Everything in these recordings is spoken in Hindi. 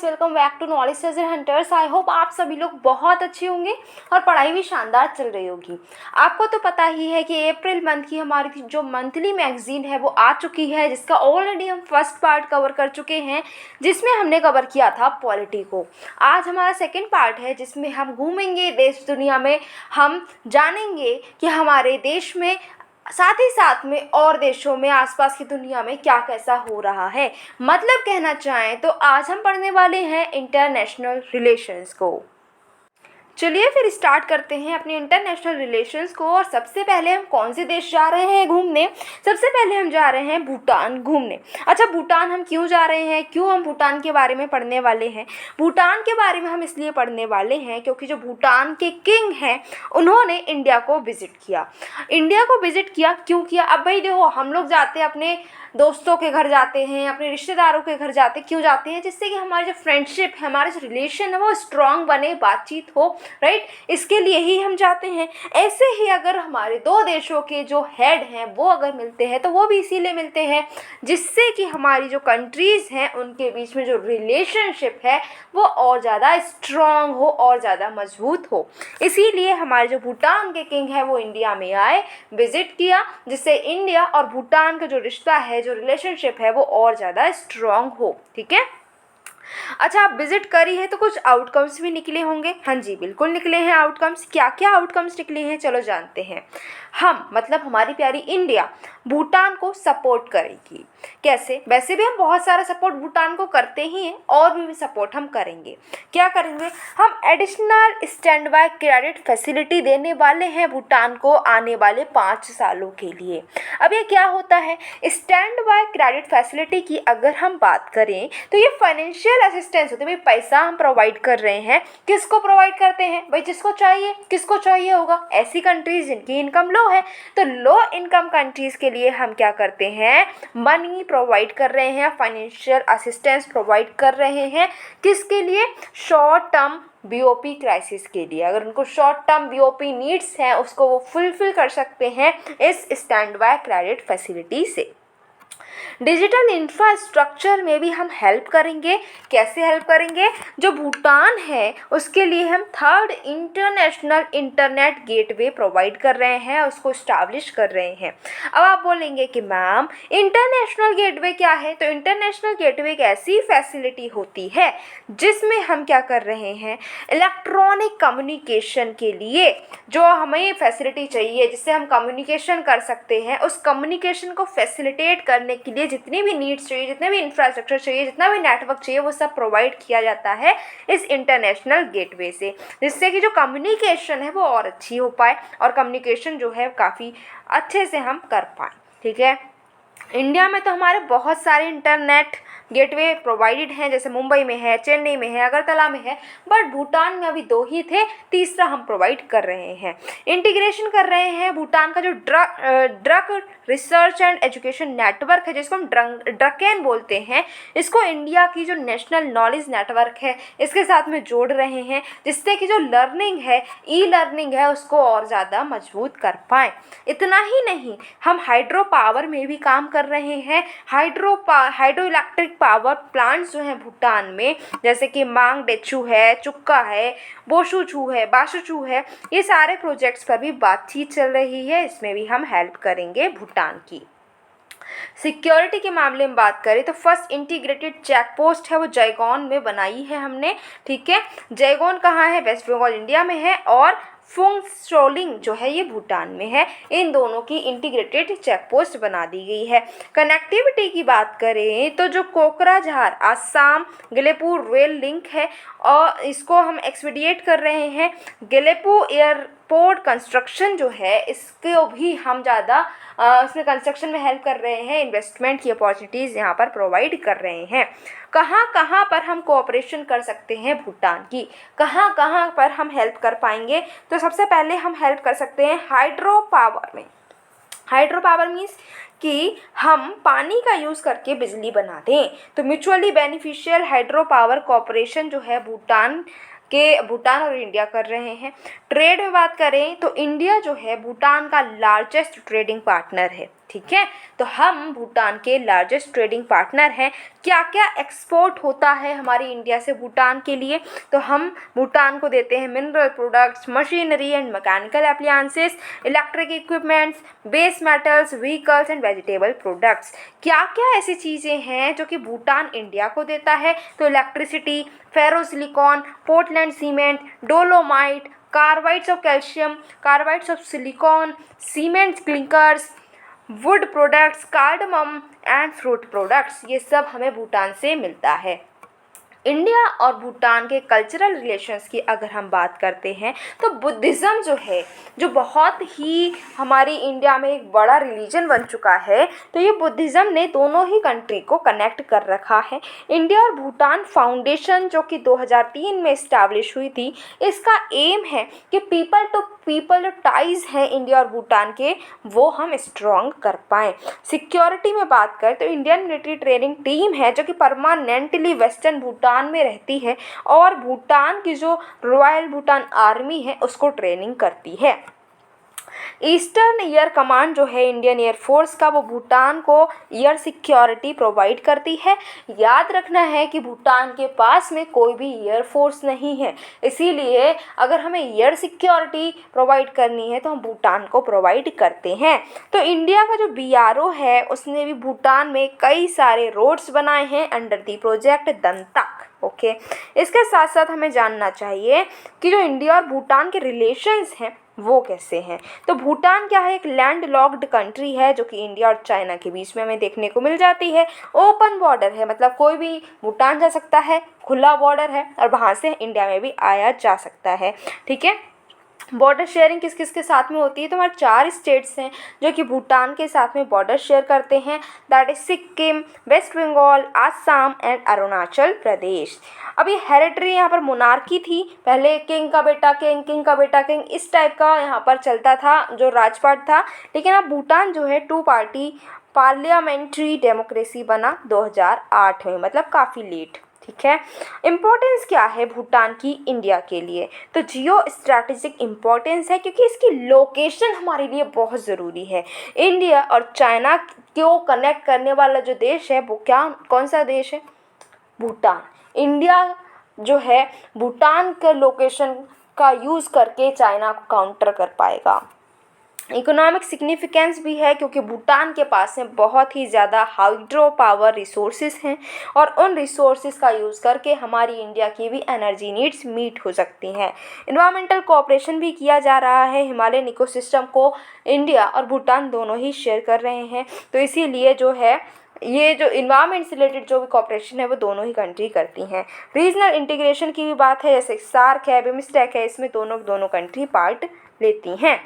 Welcome back to Knowledge Treasure Hunters. I hope आप सभी लोग बहुत अच्छे होंगे और पढ़ाई भी शानदार चल रही होगी। आपको तो पता ही है कि अप्रैल मंथ की हमारी जो मंथली मैगजीन है वो आ चुकी है, जिसका ऑलरेडी हम फर्स्ट पार्ट कवर कर चुके हैं, जिसमें हमने कवर किया था पॉलिटी को। आज हमारा सेकेंड पार्ट है, जिसमें हम घूमेंगे देश दुनिया में, हम जानेंगे कि हमारे देश में साथ ही साथ में और देशों में, आसपास की दुनिया में क्या कैसा हो रहा है। मतलब कहना चाहें तो आज हम पढ़ने वाले हैं इंटरनेशनल रिलेशंस को। चलिए फिर स्टार्ट करते हैं अपने इंटरनेशनल रिलेशंस को। और सबसे पहले हम कौन से देश जा रहे हैं घूमने? सबसे पहले हम जा रहे हैं भूटान घूमने। अच्छा, भूटान हम क्यों जा रहे हैं, क्यों हम भूटान के बारे में पढ़ने वाले हैं? भूटान के बारे में हम इसलिए पढ़ने वाले हैं क्योंकि जो भूटान के किंग हैं उन्होंने इंडिया को विजिट किया। इंडिया को विजिट किया क्यों किया? अब भाई देखो, हम लोग जाते हैं अपने दोस्तों के घर जाते हैं, अपने रिश्तेदारों के घर जाते हैं। क्यों जाते हैं? जिससे कि हमारी जो फ्रेंडशिप है, हमारे जो रिलेशन है वो स्ट्रांग बने, बातचीत हो, राइट। इसके लिए ही हम जाते हैं। ऐसे ही अगर हमारे दो देशों के जो हेड हैं वो अगर मिलते हैं तो वो भी इसीलिए मिलते हैं जिससे कि हमारी जो कंट्रीज़ हैं उनके बीच में जो रिलेशनशिप है वो और ज़्यादा स्ट्रांग हो और ज़्यादा मजबूत हो। इसीलिए हमारे जो भूटान के किंग हैं वो इंडिया में आए, विजिट किया, जिससे इंडिया और भूटान का जो रिश्ता है, जो रिलेशनशिप है वो और ज़्यादा स्ट्रांग हो। ठीक है। अच्छा, आप विजिट करी है तो कुछ आउटकम्स भी निकले होंगे। हाँ जी, बिल्कुल निकले हैं आउटकम्स। क्या क्या आउटकम्स निकले हैं चलो जानते हैं। हम मतलब हमारी प्यारी इंडिया भूटान को सपोर्ट करेगी। कैसे? वैसे भी हम बहुत सारा सपोर्ट भूटान को करते ही हैं, और भी सपोर्ट हम करेंगे। क्या करेंगे? हम additional stand by credit facility देने वाले हैं भूटान को आने वाले 5 सालों के लिए। अब ये क्या होता है? स्टैंड बाय क्रेडिट फैसिलिटी की अगर हम बात करें तो ये फाइनेंशियल असिस्टेंस होती है। भाई पैसा हम प्रोवाइड कर रहे हैं, किसको प्रोवाइड करते हैं? भाई जिसको चाहिए। किसको चाहिए होगा? ऐसी कंट्रीज जिनकी इनकम लो है। तो लो इनकम कंट्रीज के लिए हम क्या करते हैं? मनी प्रोवाइड कर रहे हैं, फाइनेंशियल असिस्टेंस प्रोवाइड कर रहे हैं। किसके लिए? शॉर्ट टर्म बीओपी क्राइसिस के लिए। अगर उनको शॉर्ट टर्म बीओपी नीड्स हैं उसको वो फुलफिल कर सकते हैं इस स्टैंड बाय क्रेडिट फैसिलिटी से। डिजिटल इंफ्रास्ट्रक्चर में भी हम हेल्प करेंगे। कैसे हेल्प करेंगे? जो भूटान है उसके लिए हम 3rd international internet gateway provide कर रहे हैं, उसको स्टैब्लिश कर रहे हैं। अब आप बोलेंगे कि मैम इंटरनेशनल गेटवे क्या है? तो इंटरनेशनल गेटवे एक ऐसी फैसिलिटी होती है जिसमें हम क्या कर रहे हैं? इलेक्ट्रॉनिक कम्युनिकेशन के लिए जो हमें फैसिलिटी चाहिए जिससे हम कम्युनिकेशन कर सकते हैं, उस कम्युनिकेशन को फैसिलिटेट करने के लिए जितनी भी नीड्स चाहिए, जितने भी इंफ्रास्ट्रक्चर चाहिए, जितना भी नेटवर्क चाहिए, वो सब प्रोवाइड किया जाता है इस इंटरनेशनल गेटवे से, जिससे कि जो कम्युनिकेशन है वो और अच्छी हो पाए और कम्युनिकेशन जो है काफ़ी अच्छे से हम कर पाएँ। ठीक है। इंडिया में तो हमारे बहुत सारे इंटरनेट गेटवे प्रोवाइडेड हैं, जैसे मुंबई में है, चेन्नई में है, अगरतला में है, बट भूटान में अभी 2 ही थे, तीसरा हम प्रोवाइड कर रहे हैं। इंटीग्रेशन कर रहे हैं भूटान का जो drug research and education network है, जिसको हम ड्रकेन बोलते हैं, इसको इंडिया की जो नेशनल नॉलेज नेटवर्क है इसके साथ में जोड़ रहे हैं, जिससे कि जो लर्निंग है, ई लर्निंग है, उसको और ज़्यादा मजबूत कर पाएँ। इतना ही नहीं, हम हाइड्रो पावर में भी काम कर रहे हैं। हाइड्रो इलेक्ट्रिक पावर प्लांट्स जो हैं भूटान में, जैसे कि मांग डेचू है, चुक्का है, बोशुचू है, बाशुचू है, ये सारे प्रोजेक्ट्स पर भी बातचीत चल रही है। इसमें भी हम हेल्प करेंगे भूटान की। सिक्योरिटी के मामले में बात करें तो फर्स्ट इंटीग्रेटेड चेक पोस्ट है वो जयगौन में बनाई है हमने। ठीक है। जयगौन कहाँ है? वेस्ट बंगाल इंडिया में है, और फुंगशोलिंग जो है ये भूटान में है। इन दोनों की इंटीग्रेटेड चेक पोस्ट बना दी गई है। कनेक्टिविटी की बात करें तो जो कोकराझार आसाम गेलेपू रेल लिंक है और इसको हम एक्सपीडिएट कर रहे हैं। गेलेपू एयरपोर्ट कंस्ट्रक्शन जो है इसको भी हम ज़्यादा उसमें कंस्ट्रक्शन में हेल्प कर रहे हैं, इन्वेस्टमेंट की अपॉर्चुनिटीज़ यहाँ पर प्रोवाइड कर रहे हैं। कहाँ कहाँ पर हम कोऑपरेशन कर सकते हैं भूटान की, कहाँ कहाँ पर हम हेल्प कर पाएंगे? तो सबसे पहले हम हेल्प कर सकते हैं हाइड्रो पावर में। हाइड्रो पावर मीन्स कि हम पानी का यूज़ करके बिजली बना दें। तो mutually beneficial hydro power corporation जो है भूटान और इंडिया कर रहे हैं। ट्रेड में बात करें तो इंडिया जो है भूटान का लार्जेस्ट ट्रेडिंग पार्टनर है। ठीक है। तो हम भूटान के लार्जेस्ट ट्रेडिंग पार्टनर हैं। क्या क्या एक्सपोर्ट होता है हमारी इंडिया से भूटान के लिए? तो हम भूटान को देते हैं mineral products, machinery and mechanical appliances, electric equipments, base metals, vehicles and vegetable products. क्या क्या ऐसी चीज़ें हैं जो कि भूटान इंडिया को देता है? तो electricity, ferrosilicon, Portland cement, dolomite, carbides of calcium, carbides of silicon, cement clinkers, would products, cardamom and fruit products, ये सब हमें भूटान से मिलता है। इंडिया और भूटान के कल्चरल रिलेशंस की अगर हम बात करते हैं तो बुद्धिज़्म जो है, जो बहुत ही हमारी इंडिया में एक बड़ा रिलीजन बन चुका है, तो ये बुद्धिज़्म ने दोनों ही कंट्री को कनेक्ट कर रखा है। इंडिया और भूटान फाउंडेशन जो कि 2003 में इस्टेब्लिश हुई थी, इसका एम है कि पीपल टू पीपल जो टाइज हैं इंडिया और भूटान के, वो हम स्ट्रॉन्ग कर पाएँ। सिक्योरिटी में बात करें तो इंडियन मिलिट्री ट्रेनिंग टीम है जो कि परमानेंटली वेस्टर्न भूटान में रहती है और भूटान की जो रॉयल भूटान आर्मी है उसको ट्रेनिंग करती है। ईस्टर्न एयर कमांड जो है इंडियन एयरफोर्स का, वो भूटान को एयर सिक्योरिटी प्रोवाइड करती है। याद रखना है कि भूटान के पास में कोई भी एयरफोर्स नहीं है, इसीलिए अगर हमें एयर सिक्योरिटी प्रोवाइड करनी है तो हम भूटान को प्रोवाइड करते हैं। तो इंडिया का जो BRO है उसने भी भूटान में कई सारे रोड्स बनाए हैं अंडर दी प्रोजेक्ट दंतक। ओके, इसके साथ साथ हमें जानना चाहिए कि जो इंडिया और भूटान के रिलेशंस हैं वो कैसे हैं। तो भूटान क्या है, एक लैंड लॉक्ड कंट्री है जो कि इंडिया और चाइना के बीच में हमें देखने को मिल जाती है। ओपन बॉर्डर है, मतलब कोई भी भूटान जा सकता है, खुला बॉर्डर है और वहाँ से इंडिया में भी आया जा सकता है। ठीक है। बॉर्डर शेयरिंग किस किस के साथ में होती है? तो हमारे 4 स्टेट्स हैं जो कि भूटान के साथ में बॉर्डर शेयर करते हैं, that is Sikkim, West Bengal, Assam and Arunachal Pradesh. अब ये हेरिटरी यहाँ पर मोनार्की थी, पहले किंग का बेटा किंग, किंग का बेटा किंग, इस टाइप का यहाँ पर चलता था जो राजपाट था। लेकिन अब भूटान जो है 2 पार्टी पार्लियामेंट्री डेमोक्रेसी बना 2008 में, मतलब काफ़ी लेट। ठीक है। इम्पोर्टेंस क्या है भूटान की इंडिया के लिए? तो जियो स्ट्रैटेजिक इम्पोर्टेंस है क्योंकि इसकी लोकेशन हमारे लिए बहुत ज़रूरी है। इंडिया और चाइना को कनेक्ट करने वाला जो देश है वो कौन सा देश है? भूटान। इंडिया जो है भूटान के लोकेशन का यूज़ करके चाइना को काउंटर कर पाएगा। इकोनॉमिक सिग्निफिकेंस भी है क्योंकि भूटान के पास में बहुत ही ज़्यादा हाइड्रो पावर रिसोर्सेज हैं और उन रिसोर्सेज का यूज़ करके हमारी इंडिया की भी एनर्जी नीड्स मीट हो सकती हैं। इन्वायरमेंटल कोऑपरेशन भी किया जा रहा है, हिमालयन इकोसिस्टम को इंडिया और भूटान दोनों ही शेयर कर रहे हैं, तो इसीलिए जो है ये जो इन्वायरमेंट से रिलेटेड जो भी कॉपरेशन है वो दोनों ही कंट्री करती हैं। रीजनल इंटीग्रेशन की भी बात है, जैसे सार्क है, बिम्स्टेक है, इसमें दोनों कंट्री पार्ट लेती हैं।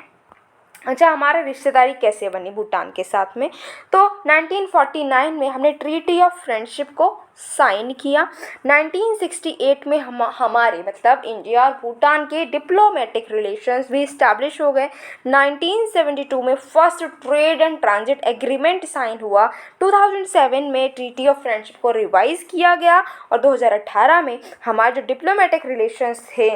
अच्छा, हमारा रिश्तेदारी कैसे बनी भूटान के साथ में? तो 1949 में हमने ट्रीटी ऑफ फ्रेंडशिप को साइन किया। 1968 में हमारे मतलब इंडिया और भूटान के डिप्लोमेटिक रिलेशंस भी इस्टेब्लिश हो गए। 1972 में first trade and transit agreement sign हुआ। 2007 में ट्रीटी ऑफ फ्रेंडशिप को रिवाइज किया गया और 2018 में हमारे जो डिप्लोमेटिक रिलेशंस थे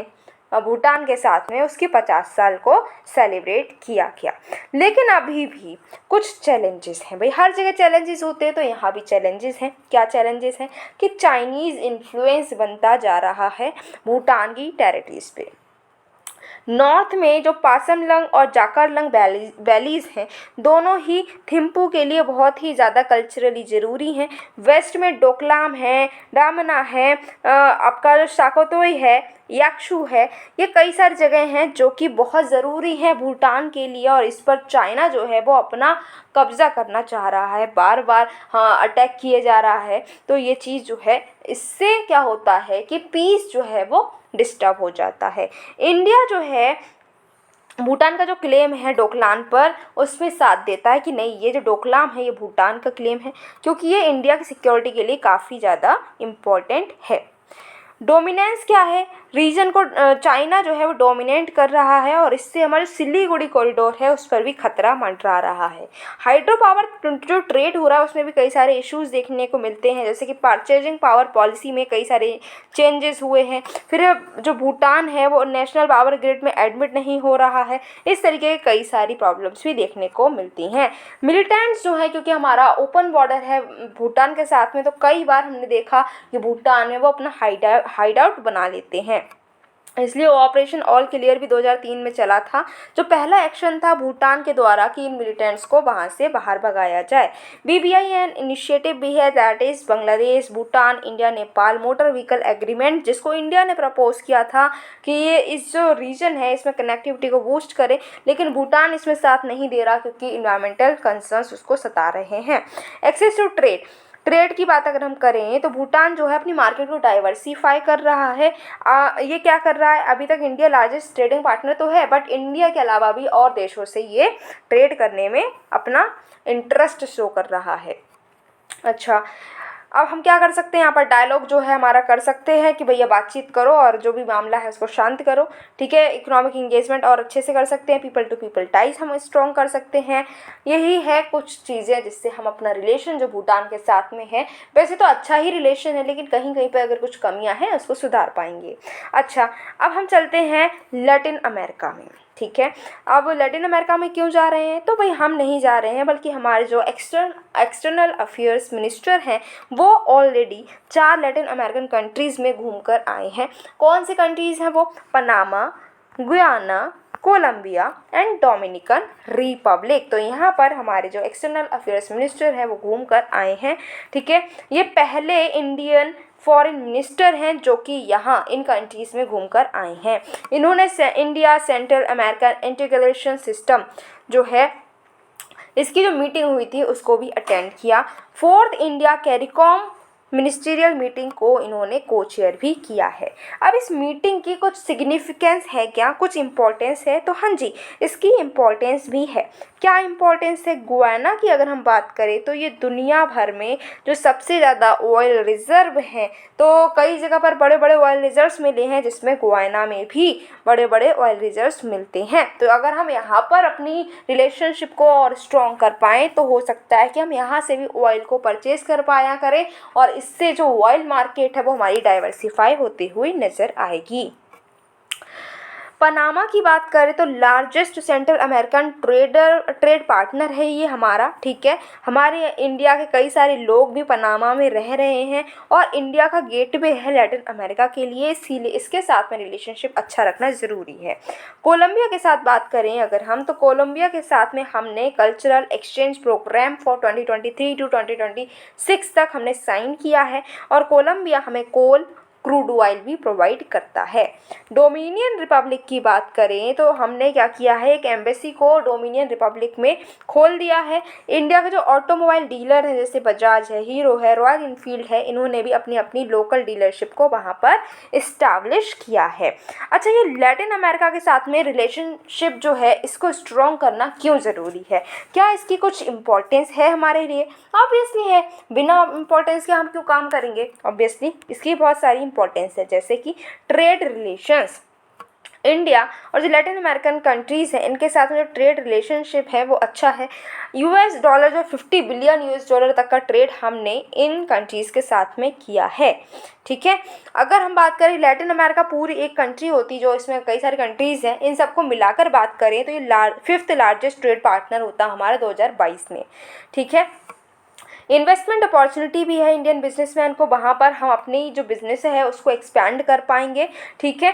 भूटान के साथ में उसकी 50 साल को सेलिब्रेट किया गया। लेकिन अभी भी कुछ चैलेंजेस हैं भाई, हर जगह चैलेंजेस होते हैं तो यहाँ भी चैलेंजेस हैं। क्या चैलेंजेस हैं? कि चाइनीज़ इन्फ्लुएंस बनता जा रहा है भूटान की टेरिटरीज पे। नॉर्थ में जो पासमलंग और जाकारलंग वैलीज़ हैं, दोनों ही थिम्पू के लिए बहुत ही ज़्यादा कल्चरली ज़रूरी हैं। वेस्ट में डोकलाम है, डामना है, आपका जो शाकोतोई है, याकशू है, ये कई सारी जगह हैं जो कि बहुत ज़रूरी हैं भूटान के लिए और इस पर चाइना जो है वो अपना कब्ज़ा करना चाह रहा है, बार बार अटैक किए जा रहा है। तो ये चीज़ जो है, इससे क्या होता है कि पीस जो है वो डिस्टर्ब हो जाता है। इंडिया जो है भूटान का जो क्लेम है डोकलाम पर, उसमें साथ देता है कि नहीं, ये जो डोकलाम है ये भूटान का क्लेम है क्योंकि ये इंडिया की सिक्योरिटी के लिए काफ़ी ज़्यादा इम्पोर्टेंट है। डोमिनेंस क्या है? रीजन को चाइना जो है वो डोमिनेट कर रहा है और इससे हमारे सिलीगुड़ी कॉरिडोर है उस पर भी खतरा मंडरा रहा है। हाइड्रो पावर जो ट्रेड हो रहा है उसमें भी कई सारे इश्यूज देखने को मिलते हैं, जैसे कि परचेजिंग पावर पॉलिसी में कई सारे चेंजेस हुए हैं। फिर जो भूटान है वो नेशनल पावर ग्रिड में एडमिट नहीं हो रहा है। इस तरीके की कई सारी प्रॉब्लम्स भी देखने को मिलती हैं। मिलिटेंट्स जो है, क्योंकि हमारा ओपन बॉर्डर है भूटान के साथ में, तो कई बार हमने देखा कि भूटान में वो अपना हाइड आउट बना लेते हैं। इसलिए ऑपरेशन ऑल क्लियर भी 2003 में चला था, जो पहला एक्शन था भूटान के द्वारा कि इन मिलिटेंट्स को वहाँ से बाहर भगाया जाए। BBIN इनिशिएटिव भी है, that is Bangladesh, Bhutan, India, Nepal motor vehicle agreement, जिसको इंडिया ने प्रपोज किया था कि ये इस जो रीजन है इसमें कनेक्टिविटी को बूस्ट करे, लेकिन भूटान इसमें साथ नहीं दे रहा क्योंकि इन्वायरमेंटल कंसर्न्स उसको सता रहे हैं। एक्सेस टू ट्रेड की बात अगर हम करें तो भूटान जो है अपनी मार्केट को डाइवर्सिफाई कर रहा है। ये क्या कर रहा है, अभी तक इंडिया लार्जेस्ट ट्रेडिंग पार्टनर तो है, बट इंडिया के अलावा भी और देशों से ये ट्रेड करने में अपना इंटरेस्ट शो कर रहा है। अच्छा, अब हम क्या कर सकते हैं, यहाँ पर डायलॉग जो है हमारा कर सकते हैं कि भैया बातचीत करो और जो भी मामला है उसको शांत करो, ठीक है। इकोनॉमिक इंगेजमेंट और अच्छे से कर सकते हैं, पीपल टू पीपल टाइज हम स्ट्रॉन्ग कर सकते हैं। यही है कुछ चीज़ें जिससे हम अपना रिलेशन जो भूटान के साथ में है, वैसे तो अच्छा ही रिलेशन है, लेकिन कहीं कहीं पर अगर कुछ कमियाँ हैं उसको सुधार पाएंगे। अच्छा, अब हम चलते हैं लैटिन अमेरिका में, ठीक है। अब लैटिन अमेरिका में क्यों जा रहे हैं, तो भाई हम नहीं जा रहे हैं, बल्कि हमारे जो एक्सटर्नल अफेयर्स मिनिस्टर हैं वो ऑलरेडी 4 लैटिन अमेरिकन कंट्रीज़ में घूमकर आए हैं। कौन से कंट्रीज़ हैं वो, Panama, Guyana, Colombia and Dominican Republic. तो यहाँ पर हमारे जो एक्सटर्नल अफेयर्स मिनिस्टर हैं वो घूम कर आए हैं, ठीक है। ये पहले इंडियन फॉरेन मिनिस्टर हैं जो कि यहाँ इन कंट्रीज़ में घूमकर आए हैं। इन्होंने India central American integration system जो है इसकी जो मीटिंग हुई थी उसको भी अटेंड किया। 4th India CARICOM ministerial meeting को इन्होंने को चेयर भी किया है। अब इस मीटिंग की कुछ सिग्निफिकेंस है क्या, कुछ इम्पोर्टेंस है, तो हाँ जी इसकी इम्पोर्टेंस भी है। क्या इम्पोर्टेंस है, गुयाना की अगर हम बात करें तो ये दुनिया भर में जो सबसे ज़्यादा ऑयल रिजर्व हैं, तो कई जगह पर बड़े बड़े ऑयल रिजर्व्स मिले हैं, जिसमें गुयाना में भी बड़े बड़े ऑयल रिजर्व्स मिलते हैं। तो अगर हम यहाँ पर अपनी रिलेशनशिप को और स्ट्रॉन्ग कर पाएँ तो हो सकता है कि हम यहाँ से भी ऑयल को परचेज कर पाया करें और इससे जो ऑयल मार्केट है वो हमारी डाइवर्सिफाई होती हुई नज़र आएगी। पनामा की बात करें तो largest central American trade partner है ये हमारा, ठीक है। हमारे इंडिया के कई सारे लोग भी पनामा में रह रहे हैं और इंडिया का गेटवे है लैटिन अमेरिका के लिए, इसीलिए इसके साथ में रिलेशनशिप अच्छा रखना ज़रूरी है। कोलंबिया के साथ बात करें अगर हम, तो कोलंबिया के साथ में हमने cultural exchange programme for 2023 to 2026 तक हमने साइन किया है और कोलंबिया हमें कोल, क्रूड ऑयल भी प्रोवाइड करता है। डोमिनियन रिपब्लिक की बात करें तो हमने क्या किया है, एक एम्बेसी को डोमिनियन रिपब्लिक में खोल दिया है। इंडिया के जो ऑटोमोबाइल डीलर हैं जैसे बजाज है, हीरो है, रॉयल इनफील्ड है, इन्होंने भी अपनी अपनी लोकल डीलरशिप को वहाँ पर इस्टेब्लिश किया है। अच्छा, ये लैटिन अमेरिका के साथ में रिलेशनशिप जो है इसको स्ट्रॉन्ग करना क्यों ज़रूरी है, क्या इसकी कुछ इम्पोर्टेंस है हमारे लिए? ऑब्वियसली है, बिना इम्पोर्टेंस के हम क्यों काम करेंगे। ऑब्वियसली इसकी बहुत सारी इम्पोर्टेंस है, जैसे कि ट्रेड रिलेशंस। इंडिया और जो लैटिन अमेरिकन कंट्रीज़ हैं इनके साथ में जो ट्रेड रिलेशनशिप है वो अच्छा है। US डॉलर जो 50 बिलियन US डॉलर तक का ट्रेड हमने इन कंट्रीज़ के साथ में किया है, ठीक है। अगर हम बात करें लैटिन अमेरिका पूरी एक कंट्री होती जो इसमें कई सारी कंट्रीज़ हैं, इन सबको मिलाकर बात करें तो ये 5th लार्जेस्ट ट्रेड पार्टनर होता हमारा 2022 में, ठीक है। इन्वेस्टमेंट अपॉर्चुनिटी भी है इंडियन बिजनेसमैन को, वहाँ पर हम अपनी जो बिज़नेस है उसको एक्सपैंड कर पाएंगे, ठीक है।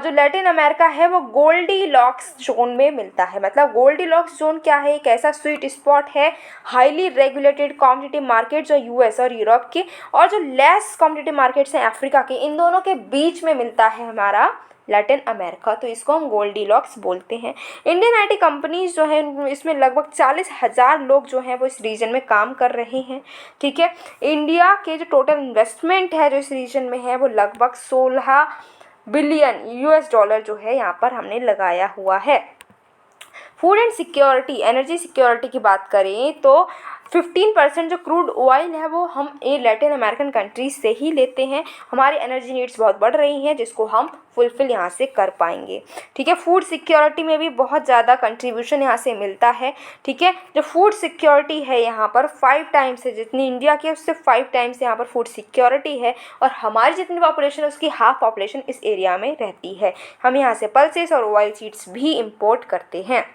जो लैटिन अमेरिका है वो गोल्डी लॉक्स जोन में मिलता है। मतलब गोल्डी लॉक्स जोन क्या है, एक ऐसा स्वीट स्पॉट है, हाईली रेगुलेटेड कॉम्पिटिटिव मार्केट जो US और यूरोप के और जो लेस कॉम्पिटिटिव मार्केट्स हैं अफ्रीका के, इन दोनों के बीच में मिलता है हमारा लैटिन अमेरिका, तो इसको हम गोल्डीलॉक्स बोलते हैं। इंडियन IT कंपनीज जो हैं इसमें लगभग 40,000 लोग जो हैं वो इस रीजन में काम कर रहे हैं, ठीक है। इंडिया के जो टोटल इन्वेस्टमेंट है जो इस रीजन में है वो लगभग 16 बिलियन US डॉलर जो है यहाँ पर हमने लगाया हुआ है। Food and security, energy security की बात करें तो 15% जो क्रूड ऑयल है वो हम ये लैटिन अमेरिकन कंट्रीज से ही लेते हैं। हमारी एनर्जी नीड्स बहुत बढ़ रही हैं जिसको हम फुलफिल यहाँ से कर पाएंगे। ठीक है, फूड सिक्योरिटी में भी बहुत ज़्यादा कंट्रीब्यूशन यहाँ से मिलता है। ठीक है, जो फूड सिक्योरिटी है यहाँ पर 5 टाइम्स है, जितनी इंडिया की उससे 5 टाइम्स यहाँ पर फूड सिक्योरिटी है। और हमारी जितनी पॉपुलेशन है उसकी हाफ पॉपुलेशन इस एरिया में रहती है। हम यहाँ से पल्सेस और ऑयल सीड्स भी इम्पोर्ट करते हैं।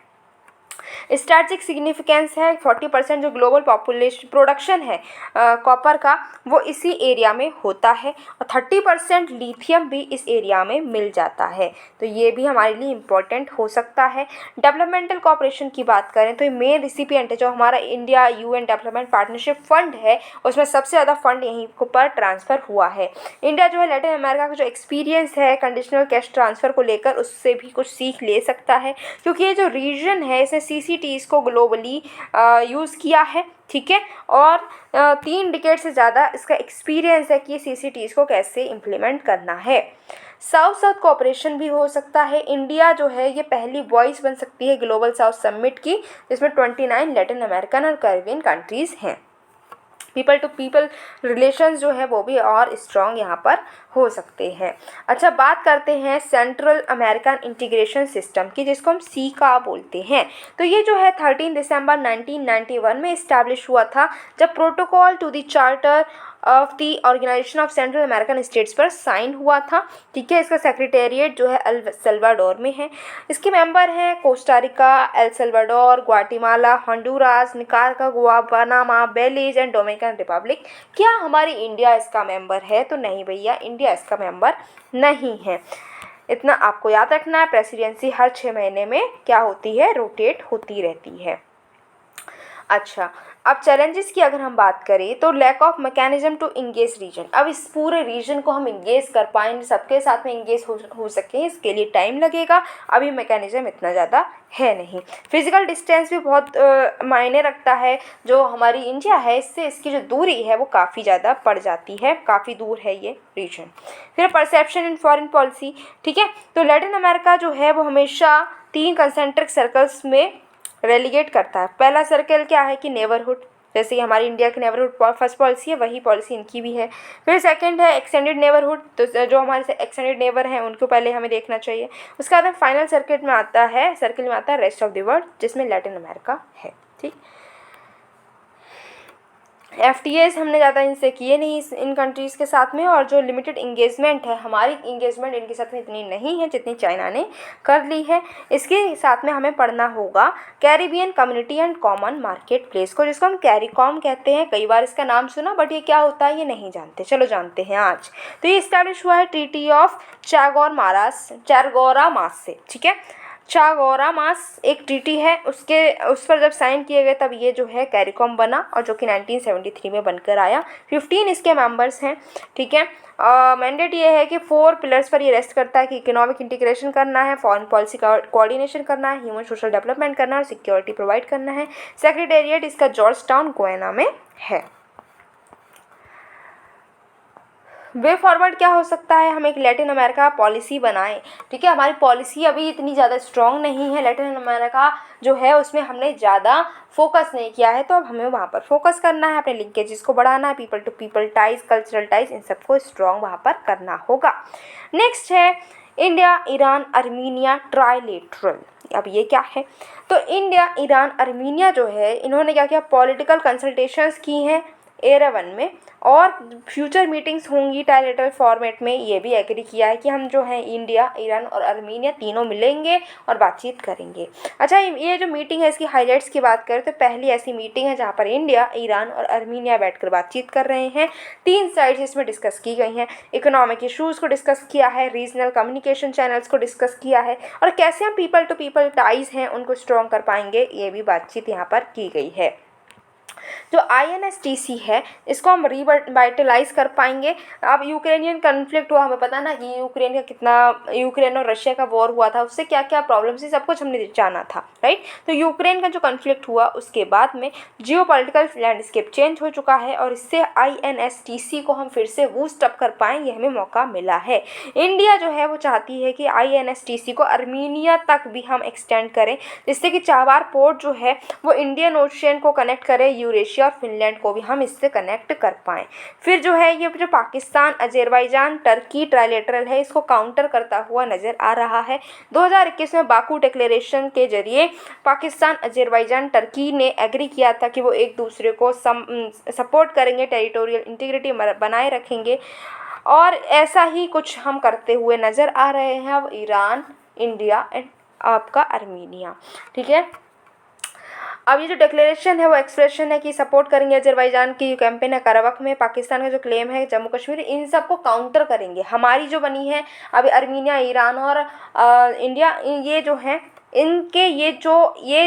स्ट्रैटेजिक सिग्निफिकेंस है, 40% जो ग्लोबल पॉपुलेशन प्रोडक्शन है कॉपर का वो इसी एरिया में होता है। और 30% लिथियम भी इस एरिया में मिल जाता है, तो ये भी हमारे लिए इम्पोर्टेंट हो सकता है। डेवलपमेंटल कोऑपरेशन की बात करें तो मेन रिसिपिएंट है जो हमारा India UN development partnership fund है, उसमें सबसे ज़्यादा फंड यहीं पर ट्रांसफ़र हुआ है। इंडिया जो है लैटिन अमेरिका का जो एक्सपीरियंस है कंडीशनल कैश ट्रांसफ़र को लेकर उससे भी कुछ सीख ले सकता है, क्योंकि ये जो रीजन है इसने CCTs को ग्लोबली यूज़ किया है। ठीक है, और 3 डिकेड से ज़्यादा इसका एक्सपीरियंस है कि CCTs को कैसे इम्प्लीमेंट करना है। साउथ साउथ कोऑपरेशन भी हो सकता है। इंडिया जो है ये पहली वॉइस बन सकती है ग्लोबल साउथ समिट की, जिसमें 29 लैटिन अमेरिकन और कैरिबियन कंट्रीज़ हैं। पीपल टू पीपल रिलेशंस जो है वो भी और स्ट्रॉन्ग यहाँ पर हो सकते हैं। अच्छा, बात करते हैं सेंट्रल अमेरिकन इंटीग्रेशन सिस्टम की, जिसको हम सीका बोलते हैं। तो ये जो है 13 दिसंबर 1991 में इस्टेब्लिश हुआ था, जब protocol to the charter of the Organization of Central American States पर साइन हुआ था। ठीक है, इसका सेक्रेटेरिएट जो है एल सल्वाडोर में है। इसके मेंबर हैं Costa Rica, El Salvador, Guatemala, Honduras, Nicaragua, Panama, Belize and Dominican Republic. क्या हमारी इंडिया इसका मेंबर है? तो नहीं भैया, इंडिया इसका मेंबर नहीं है। इतना आपको याद रखना है, प्रेसिडेंसी हर 6 महीने में क्या होती है, रोटेट होती रहती है। अच्छा, अब चैलेंजेस की अगर हम बात करें तो lack of mechanism to engage region. अब इस पूरे रीजन को हम इंगेज कर पाएंगे, सबके साथ में इंगेज हो सके, इसके लिए टाइम लगेगा। अभी मैकेनिज्म इतना ज़्यादा है नहीं। फिजिकल डिस्टेंस भी बहुत मायने रखता है। जो हमारी इंडिया है इससे इसकी जो दूरी है वो काफ़ी ज़्यादा पड़ जाती है, काफ़ी दूर है ये रीजन। फिर परसेप्शन इन फॉरेन पॉलिसी। ठीक है, तो लैटिन अमेरिका जो है वो हमेशा 3 कंसेंट्रिक सर्कल्स में रेलीगेट करता है। पहला सर्कल क्या है कि नेबरहुड, जैसे कि हमारी इंडिया की नेबरहुड फर्स्ट पॉलिसी है, वही पॉलिसी इनकी भी है। फिर सेकंड है एक्सटेंडेड नेबरहुड, तो जो हमारे एक्सटेंडेड नेबर हैं उनको पहले हमें देखना चाहिए। उसके बाद फाइनल सर्कल में आता है रेस्ट ऑफ द वर्ल्ड, जिसमें लैटिन अमेरिका है। ठीक, FTAs हमने ज़्यादा इनसे किए नहीं इन कंट्रीज़ के साथ में, और जो लिमिटेड इंगेजमेंट है, हमारी इंगेजमेंट इनके साथ में इतनी नहीं है जितनी चाइना ने कर ली है। इसके साथ में हमें पढ़ना होगा Caribbean community and common market place को, जिसको हम कैरिकॉम कहते हैं। कई बार इसका नाम सुना, बट ये क्या होता है ये नहीं जानते। चलो जानते हैं आज। तो ये इस्टेब्लिश हुआ है ट्रीटी ऑफ चारगोरामास से। ठीक है, चारगोरामास एक ट्रीटी है, उस पर जब साइन किए गए तब ये जो है कैरिकॉम बना, और जो कि 1973 में बनकर आया। 15 इसके मेंबर्स हैं। ठीक है, मैंडेट ये है कि 4 पिलर्स पर ये रेस्ट करता है कि इकोनॉमिक इंटीग्रेशन करना है, फॉरेन पॉलिसी का कोऑर्डिनेशन करना है, ह्यूमन सोशल डेवलपमेंट करना है और सिक्योरिटी प्रोवाइड करना है। सेक्रेटेरिएट इसका जॉर्ज टाउन गुयाना में है। वे फॉरवर्ड क्या हो सकता है, हम एक लैटिन अमेरिका पॉलिसी बनाएं। ठीक है, हमारी पॉलिसी अभी इतनी ज़्यादा स्ट्रॉन्ग नहीं है, लैटिन अमेरिका जो है उसमें हमने ज़्यादा फोकस नहीं किया है, तो अब हमें वहाँ पर फोकस करना है, अपने लिंकेजेस को बढ़ाना है, people to people ties, cultural ties, इन सबको स्ट्रॉन्ग वहाँ पर करना होगा। नेक्स्ट है इंडिया ईरान अर्मीनिया ट्राइलेटरल। अब ये क्या है, तो इंडिया ईरान अर्मीनिया जो है इन्होंने क्या किया, पॉलिटिकल कंसल्टेशंस की हैं एरेवन में, और फ्यूचर मीटिंग्स होंगी ट्राइलेटरल फॉर्मेट में। ये भी एग्री किया है कि हम जो है इंडिया, ईरान और अर्मीनिया तीनों मिलेंगे और बातचीत करेंगे। अच्छा, ये जो मीटिंग है इसकी हाईलाइट्स की बात करें तो पहली ऐसी मीटिंग है जहाँ पर इंडिया, ईरान और अर्मीनिया बैठकर बातचीत कर रहे हैं। 3 साइड्स इसमें डिस्कस की गई हैं। इकोनॉमिक इशूज़ को डिस्कस किया है, रीजनल कम्युनिकेशन चैनल्स को डिस्कस किया है, और कैसे हम पीपल टू पीपल टाइज हैं उनको स्ट्रॉन्ग कर पाएंगे, ये भी बातचीत यहाँ पर की गई है। जो INSTC है इसको हम रिवाइटलाइज कर पाएंगे। अब यूक्रेनियन कन्फ्लिक्ट हुआ, हमें पता ना कि यूक्रेन का कितना, यूक्रेन और रशिया का वॉर हुआ था, उससे क्या क्या प्रॉब्लम्स थी, सब कुछ हमने जाना था, राइट। तो यूक्रेन का जो कन्फ्लिक्ट हुआ उसके बाद में जियोपॉलिटिकल लैंडस्केप चेंज हो चुका है, और इससे INSTC को हम फिर से बूस्ट अप कर पाएँ, ये हमें मौका मिला है। इंडिया जो है वो चाहती है कि INSTC को अर्मीनिया तक भी हम एक्सटेंड करें, जिससे कि चाबार पोर्ट जो है वो इंडियन ओशियन को कनेक्ट करे यूरेशिया और फिनलैंड को भी हम इससे कनेक्ट कर पाएँ। फिर जो है ये जो पाकिस्तान, अज़रबैजान, टर्की ट्राइलेटरल है, इसको काउंटर करता हुआ नज़र आ रहा है। 2021 में बाकू डिक्लेरेशन के जरिए पाकिस्तान, अज़रबैजान, टर्की ने एग्री किया था कि वो एक दूसरे को सपोर्ट करेंगे, टेरिटोरियल इंटीग्रिटी बनाए रखेंगे, और ऐसा ही कुछ हम करते हुए नज़र आ रहे हैं अब ईरान, इंडिया एंड आपका आर्मीनिया। ठीक है, अब ये जो डिक्लेरेशन है वो एक्सप्रेशन है कि सपोर्ट करेंगे अजरबैजान की कैंपेन है कराबख में, पाकिस्तान का जो क्लेम है जम्मू कश्मीर, इन सब को काउंटर करेंगे। हमारी जो बनी है अभी आर्मीनिया, ईरान और इंडिया, ये जो हैं इनके ये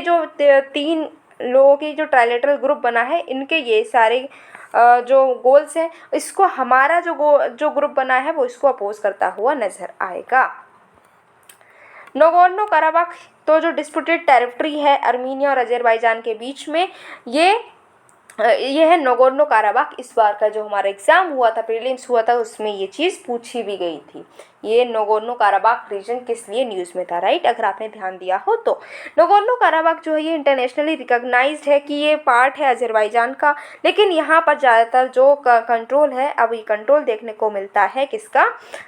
जो 3 लोगों की जो ट्राइलेटरल ग्रुप बना है, इनके ये सारे जो गोल्स हैं, इसको हमारा जो ग्रुप बना है वो इसको अपोज करता हुआ नज़र आएगा। नगोर्नो कराबाख तो जो डिस्प्यूटेड टेरिटरी है आर्मीनिया और अजरबैजान के बीच में, ये है नगोर्नो कराबाख। इस बार का जो हमारा एग्ज़ाम हुआ था, प्रीलिम्स हुआ था, उसमें ये चीज़ पूछी भी गई थी। ये नगोर्नो कराबाख रीजन किस लिए न्यूज़ में था, राइट, अगर आपने ध्यान दिया हो तो। नगोर्नो कराबाख जो है ये इंटरनेशनली रिकॉग्नाइज्ड है कि ये पार्ट है अजरबैजान का, लेकिन यहाँ पर ज़्यादातर जो कंट्रोल है, अब ये कंट्रोल देखने को मिलता है किसका,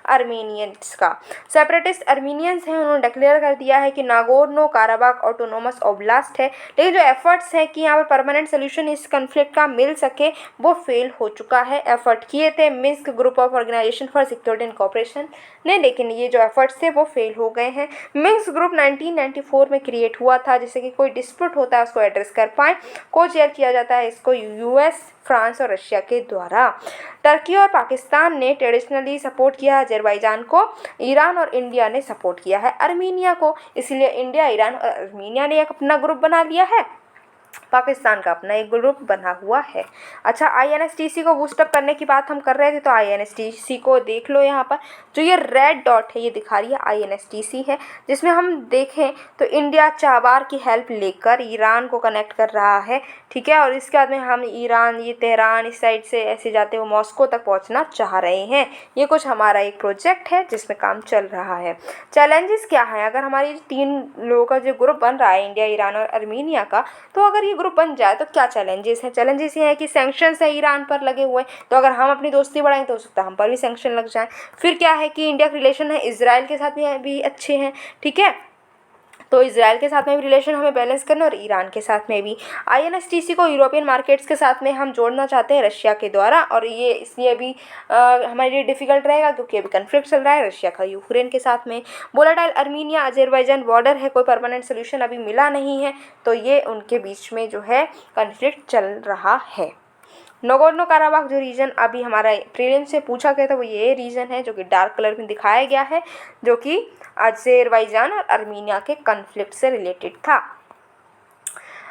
आर्मीनियंस का। सेपरेटिस्ट आर्मीनियंस हैं, उन्होंने डिक्लेयर कर दिया है कि नागोर्नो कराबाख ऑटोनोमस ओब्लास्ट है, लेकिन जो एफर्ट्स हैं कि यहाँ पर परमानेंट सोल्यूशन इस कन्फ्लिक्ट का मिल सके वो फेल हो चुका है। एफर्ट किए थे Minsk group of Organization for Security and Cooperation ने, लेकिन ये जो एफर्ट्स थे वो फेल हो गए हैं। मिन्स्क ग्रुप 1994 में क्रिएट हुआ था, जिससे कि कोई डिस्प्यूट होता है उसको एड्रेस कर पाए। को चेयर किया जाता है इसको यूएस, फ्रांस और रशिया के द्वारा। टर्की और पाकिस्तान ने ट्रेडिशनली सपोर्ट किया है अजरबैजान को, ईरान और इंडिया ने सपोर्ट किया है आर्मीनिया को, इसलिए इंडिया, ईरान और आर्मीनिया ने एक अपना ग्रुप बना लिया है, पाकिस्तान का अपना एक ग्रुप बना हुआ है। अच्छा, INSTC को बूस्टअप करने की बात हम कर रहे थे, तो INSTC को देख लो। यहाँ पर जो ये रेड डॉट है ये दिखा रही है INSTC है, जिसमें हम देखें तो इंडिया चाबार की हेल्प लेकर ईरान को कनेक्ट कर रहा है। ठीक है, और इसके बाद में हम ईरान, ये तेहरान, इस साइड से ऐसे जाते हुए मॉस्को तक पहुँचना चाह रहे हैं। ये कुछ हमारा एक प्रोजेक्ट है जिसमें काम चल रहा है। चैलेंजेस क्या हैं, अगर हमारी 3 लोगों का जो ग्रुप बन रहा है, इंडिया, ईरान और आर्मीनिया का, तो अगर ये ग्रुप बन जाए तो क्या चैलेंजेस हैं। चैलेंजेस ये है कि सैंक्शंस है ईरान पर लगे हुए, तो अगर हम अपनी दोस्ती बढ़ाएं तो हो सकता है हम पर भी सैंक्शन लग जाएं। फिर क्या है कि इंडिया के रिलेशन है इजराइल के साथ भी अच्छे हैं। ठीक है, तो इजराइल के साथ में भी रिलेशन हमें बैलेंस करना, और ईरान के साथ में भी। INSTC को यूरोपियन मार्केट्स के साथ में हम जोड़ना चाहते हैं रशिया के द्वारा, और ये इसलिए अभी हमारे लिए डिफ़िकल्ट रहेगा क्योंकि अभी कन्फ्लिक्ट चल रहा है रशिया का यूक्रेन के साथ में। वोलेटाइल आर्मीनिया अजरबैजान बॉर्डर है, कोई परमानेंट सोल्यूशन अभी मिला नहीं है, तो ये उनके बीच में जो है कन्फ्लिक्ट चल रहा है। नगोर्नो कराबाख जो रीजन अभी हमारा प्रीलिम्स से पूछा गया था वो ये रीजन है, जो कि डार्क कलर में दिखाया गया है, जो कि अज़रबैजान और आर्मीनिया के कन्फ्लिक्ट से रिलेटेड था।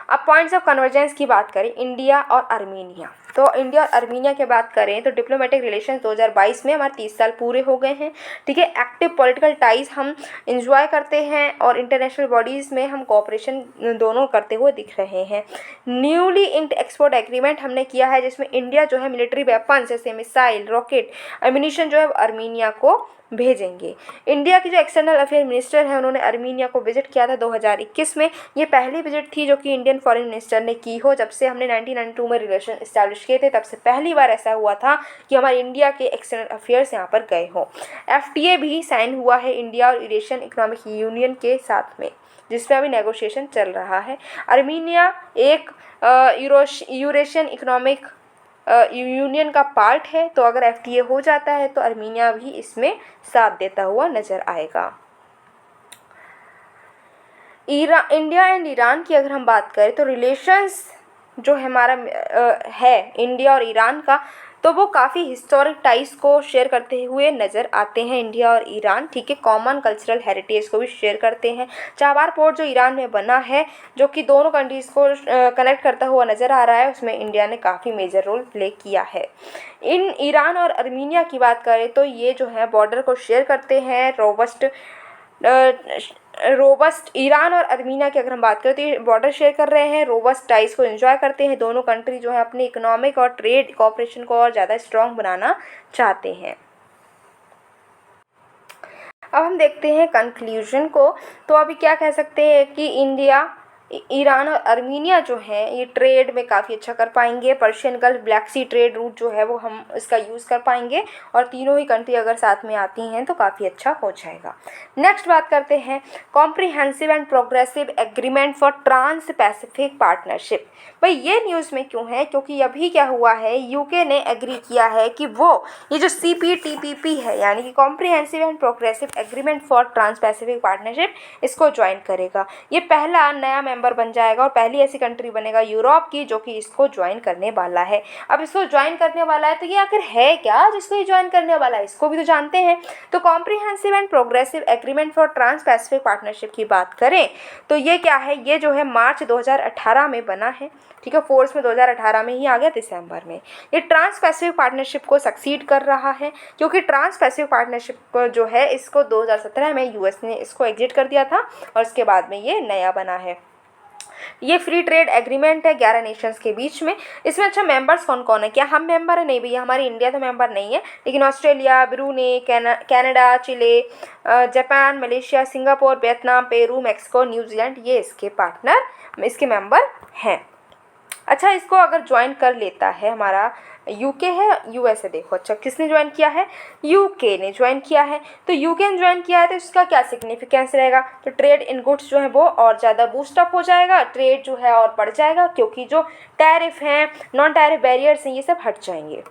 अब पॉइंट्स ऑफ कन्वर्जेंस की बात करें, इंडिया और आर्मीनिया, तो इंडिया और आर्मीनिया की बात करें तो डिप्लोमेटिक रिलेशन 2022 में हमारे 30 साल पूरे हो गए हैं। ठीक है, एक्टिव पॉलिटिकल टाइज हम इंजॉय करते हैं, और इंटरनेशनल बॉडीज़ में हम कोऑपरेशन दोनों करते हुए दिख रहे हैं। न्यूली इंक्ड एक्सपोर्ट एग्रीमेंट हमने किया है, जिसमें इंडिया जो है मिलिट्री वेपन्स जैसे मिसाइल, रॉकेट, एम्यूनिशन जो है आर्मीनिया को भेजेंगे। इंडिया की जो एक्सटर्नल अफेयर मिनिस्टर हैं उन्होंने आर्मीनिया को विजिट किया था 2021 में। ये पहली विजिट थी जो कि इंडियन फॉरेन मिनिस्टर ने की हो, जब से हमने 1992 में रिलेशन इस्टेब्लिश किए थे, तब से पहली बार ऐसा हुआ था कि हमारे इंडिया के एक्सटर्नल अफेयर्स यहाँ पर गए हों। FTA भी साइन हुआ है इंडिया और यूरेशियन इकोनॉमिक यूनियन के साथ में, जिसमें अभी नेगोशिएशन चल रहा है। आर्मीनिया एक यूरेशियन इकोनॉमिक यूनियन का पार्ट है, तो अगर FTA हो जाता है तो आर्मीनिया भी इसमें साथ देता हुआ नज़र आएगा। इंडिया एंड ईरान की अगर हम बात करें तो रिलेशंस जो हमारा है इंडिया और ईरान का, तो वो काफ़ी हिस्टोरिक टाइज को शेयर करते हुए नज़र आते हैं इंडिया और ईरान। ठीक है, कॉमन कल्चरल हेरिटेज को भी शेयर करते हैं। चाबार पोर्ट जो ईरान में बना है, जो कि दोनों कंट्रीज़ को कनेक्ट करता हुआ नज़र आ रहा है, उसमें इंडिया ने काफ़ी मेजर रोल प्ले किया है। इन ईरान और आर्मीनिया की बात करें तो ये जो है बॉर्डर को शेयर करते हैं, रोबस्ट ईरान और आर्मीनिया की अगर हम बात करें तो ये बॉर्डर शेयर कर रहे हैं, रोबस्ट टाइज को एंजॉय करते हैं। दोनों कंट्री जो है अपने इकोनॉमिक और ट्रेड कोऑपरेशन को और ज़्यादा स्ट्रॉन्ग बनाना चाहते हैं। अब हम देखते हैं कंक्लूजन को। तो अभी क्या कह सकते हैं कि इंडिया ईरान और अर्मीनिया जो है ये ट्रेड में काफ़ी अच्छा कर पाएंगे। पर्शियन गल्फ, ब्लैक सी ट्रेड रूट जो है वो हम इसका यूज़ कर पाएंगे, और तीनों ही कंट्री अगर साथ में आती हैं तो काफ़ी अच्छा हो जाएगा। नेक्स्ट बात करते हैं Comprehensive and Progressive Agreement for Trans Pacific Partnership. भाई ये न्यूज़ में क्यों है, क्योंकि अभी क्या हुआ है, यूके ने एग्री किया है कि वो ये जो CPTPP है यानी कि Comprehensive and Progressive Agreement for Trans Pacific Partnership, इसको ज्वाइन करेगा। ये पहला नया मेंबर बन जाएगा और पहली ऐसी कंट्री बनेगा यूरोप की जो कि इसको ज्वाइन करने वाला है। अब इसको ज्वाइन करने वाला है तो ये आखिर है क्या जिसको ये ज्वाइन करने वाला है, इसको भी तो जानते हैं। तो Comprehensive and Progressive Agreement for Trans Pacific Partnership की बात करें तो ये क्या है, ये जो है मार्च 2018 में बना है, ठीक है, फोर्स में 2018 में ही आ गया दिसंबर में। ये ट्रांस पैसिफिक पार्टनरशिप को सक्सीड कर रहा है, क्योंकि ट्रांस पैसिफिक पार्टनरशिप जो है इसको 2017 में यूएस ने इसको एग्जिट कर दिया था और इसके बाद में ये नया बना है। ये फ्री ट्रेड एग्रीमेंट है 11 नेशंस के बीच में। इसमें अच्छा मेंबर्स कौन कौन है, क्या हम मेंबर है? नहीं भैया, हमारी इंडिया तो मेंबर नहीं है, लेकिन Australia, Brunei, Canada, Chile, Japan, Malaysia, Singapore, Vietnam, Peru, Mexico, New Zealand, ये इसके पार्टनर, इसके मेंबर हैं। अच्छा, इसको अगर ज्वाइन कर लेता है हमारा यूके है, यूएसए, देखो अच्छा किसने ज्वाइन किया है, यूके ने ज्वाइन किया है। तो यूके ने ज्वाइन किया है तो इसका क्या सिग्निफिकेंस रहेगा, तो ट्रेड इन गुड्स जो है वो और ज़्यादा बूस्टअप हो जाएगा, ट्रेड जो है और बढ़ जाएगा, क्योंकि जो टैरिफ हैं, नॉन टैरिफ बैरियर्स हैं, ये सब हट जाएंगे।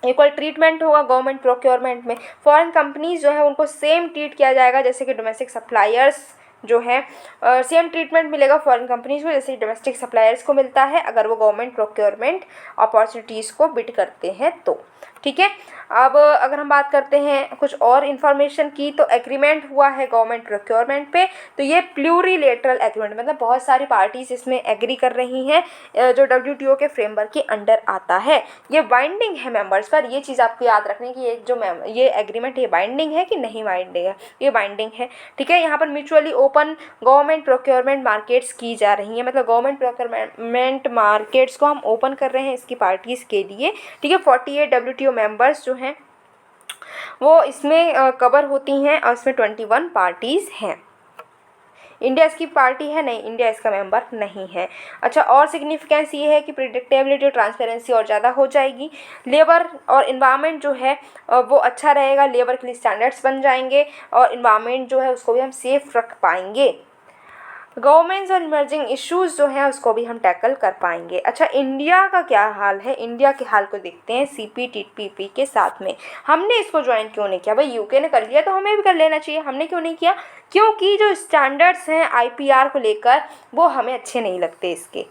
इक्वल ट्रीटमेंट होगा गवर्नमेंट प्रोक्योरमेंट में, फॉरेन कंपनीज जो है उनको सेम ट्रीट किया जाएगा जैसे कि डोमेस्टिक सप्लायर्स जो है, सेम ट्रीटमेंट मिलेगा फॉरेन कंपनीज को जैसे डोमेस्टिक सप्लायर्स को मिलता है अगर वो गवर्नमेंट प्रोक्योरमेंट अपॉर्चुनिटीज़ को बिड करते हैं तो, ठीक है। अब अगर हम बात करते हैं कुछ और इन्फॉर्मेशन की, तो एग्रीमेंट हुआ है गवर्नमेंट प्रोक्योरमेंट पे, तो ये प्लूरीलेटरल एग्रीमेंट, मतलब बहुत सारी पार्टीज इसमें एग्री कर रही हैं, जो WTO के फ्रेमवर्क के अंडर आता है। ये बाइंडिंग है मेंबर्स पर, ये चीज़ आपको याद रखनी कि ये एग्रीमेंट ये बाइंडिंग है कि नहीं बाइंडिंग है, ये बाइंडिंग है, ठीक है। यहाँ पर mutually open government procurement markets की जा रही हैं, मतलब गवर्नमेंट प्रोक्योरमेंट मार्केट्स को हम ओपन कर रहे हैं इसकी पार्टीज़ के लिए, ठीक है। 48 WTO मेंबर्स जो हैं वो इसमें कवर होती हैं और इसमें 21 पार्टीज़ हैं। इंडिया इसकी पार्टी है नहीं, इंडिया इसका मेंबर नहीं है। अच्छा, और सिग्निफिकेंस ये है कि प्रिडिक्टेबिलिटी और ट्रांसपेरेंसी और ज़्यादा हो जाएगी, लेबर और इन्वायरमेंट जो है वो अच्छा रहेगा, लेबर के लिए स्टैंडर्ड्स बन जाएंगे और इन्वायरमेंट जो है उसको भी हम सेफ रख पाएंगे। गवर्नमेंट्स और इमर्जिंग इश्यूज़ जो हैं उसको भी हम टैकल कर पाएंगे। अच्छा, इंडिया का क्या हाल है, इंडिया के हाल को देखते हैं CPTPP के साथ में। हमने इसको ज्वाइन क्यों नहीं किया, भाई यूके ने कर लिया तो हमें भी कर लेना चाहिए, हमने क्यों नहीं किया, क्योंकि जो स्टैंडर्ड्स हैं IPR को लेकर वो हमें अच्छे नहीं लगते। इसके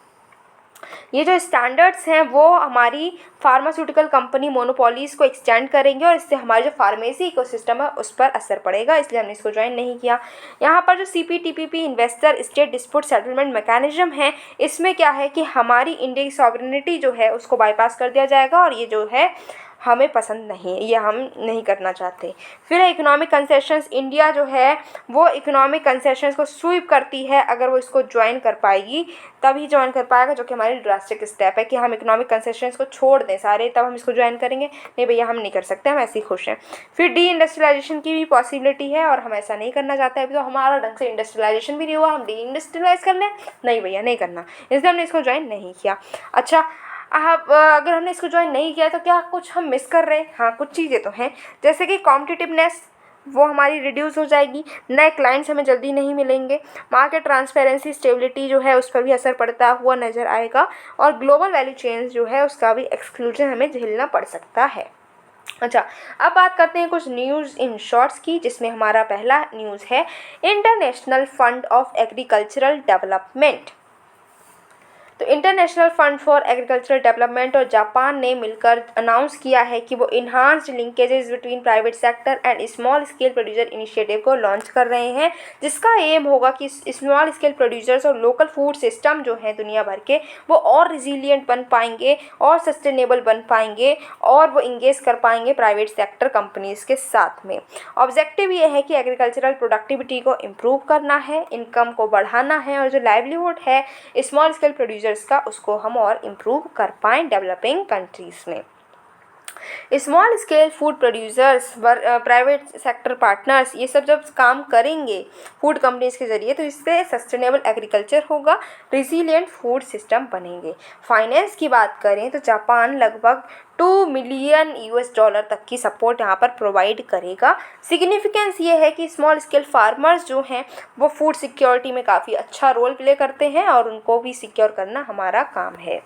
ये जो स्टैंडर्ड्स हैं वो हमारी फार्मास्यूटिकल कंपनी मोनोपोलीज को एक्सटेंड करेंगे और इससे हमारे जो फार्मेसी इकोसिस्टम है उस पर असर पड़ेगा, इसलिए हमने इसको ज्वाइन नहीं किया। यहाँ पर जो CPTPP investor state dispute settlement mechanism है, इसमें क्या है कि हमारी इंडिया की सॉवरेनिटी जो है उसको बाईपास कर दिया जाएगा और ये जो है हमें पसंद नहीं है, ये हम नहीं करना चाहते। फिर है इकोनॉमिक कंसेशंस, इंडिया जो है वो इकोनॉमिक कंसेशंस को स्वीप करती है, अगर वो इसको ज्वाइन कर पाएगी तभी ज्वाइन कर पाएगा, जो कि हमारी ड्रास्टिक स्टेप है कि हम इकोनॉमिक कंसेशंस को छोड़ दें सारे तब हम इसको ज्वाइन करेंगे, नहीं भैया हम नहीं कर सकते, हम ऐसे ही खुश हैं। फिर डी इंडस्ट्रियलाइजेशन की भी पॉसिबिलिटी है और हम ऐसा नहीं करना चाहते, अभी तो हमारा ढंग से इंडस्ट्रियलाइजेशन भी नहीं हुआ, हम डी इंडस्ट्रियलाइज कर लें, नहीं भैया नहीं करना, इसलिए हमने इसको ज्वाइन नहीं किया। अच्छा, अब अगर हमने इसको ज्वाइन नहीं किया तो क्या कुछ हम मिस कर रहे हैं, हाँ कुछ चीज़ें तो हैं, जैसे कि कॉम्पिटिटिवनेस वो हमारी रिड्यूस हो जाएगी, नए क्लाइंट्स हमें जल्दी नहीं मिलेंगे, मार्केट ट्रांसपेरेंसी स्टेबिलिटी जो है उस पर भी असर पड़ता हुआ नज़र आएगा और ग्लोबल वैल्यू चेन्स जो है उसका भी एक्सक्लूजन हमें झेलना पड़ सकता है। अच्छा, अब बात करते हैं कुछ न्यूज़ इन शॉर्ट्स की, जिसमें हमारा पहला न्यूज़ है international fund of agricultural development. तो international fund for agricultural development और जापान ने मिलकर अनाउंस किया है कि वो enhanced linkages between private sector and small scale producer initiative को लॉन्च कर रहे हैं, जिसका एम होगा कि स्मॉल स्केल प्रोड्यूसर्स और लोकल फूड सिस्टम जो हैं दुनिया भर के वो और रिजिलियंट बन पाएंगे और सस्टेनेबल बन पाएंगे और वो इंगेज कर पाएंगे प्राइवेट सेक्टर कंपनीज़ के साथ में। ऑब्जेक्टिव ये है कि एग्रीकल्चरल प्रोडक्टिविटी को इम्प्रूव करना है, इनकम को बढ़ाना है और जो लाइवलीहुड है स्मॉल स्केल प्रोड्यूसर का उसको हम और इम्प्रूव कर पाएँ डेवलपिंग कंट्रीज़ में। Small scale food producers, private sector partners, ये सब जब काम करेंगे फूड कंपनीज के ज़रिए तो इससे सस्टेनेबल एग्रीकल्चर होगा, रिजिलियंट फूड सिस्टम बनेंगे। फाइनेंस की बात करें तो जापान लगभग $2 मिलियन तक की सपोर्ट यहाँ पर प्रोवाइड करेगा। सिग्निफिकेंस ये है कि स्मॉल स्केल फार्मर्स जो हैं वो फूड सिक्योरिटी में काफ़ी अच्छा रोल प्ले करते हैं और उनको भी सिक्योर करना हमारा काम है।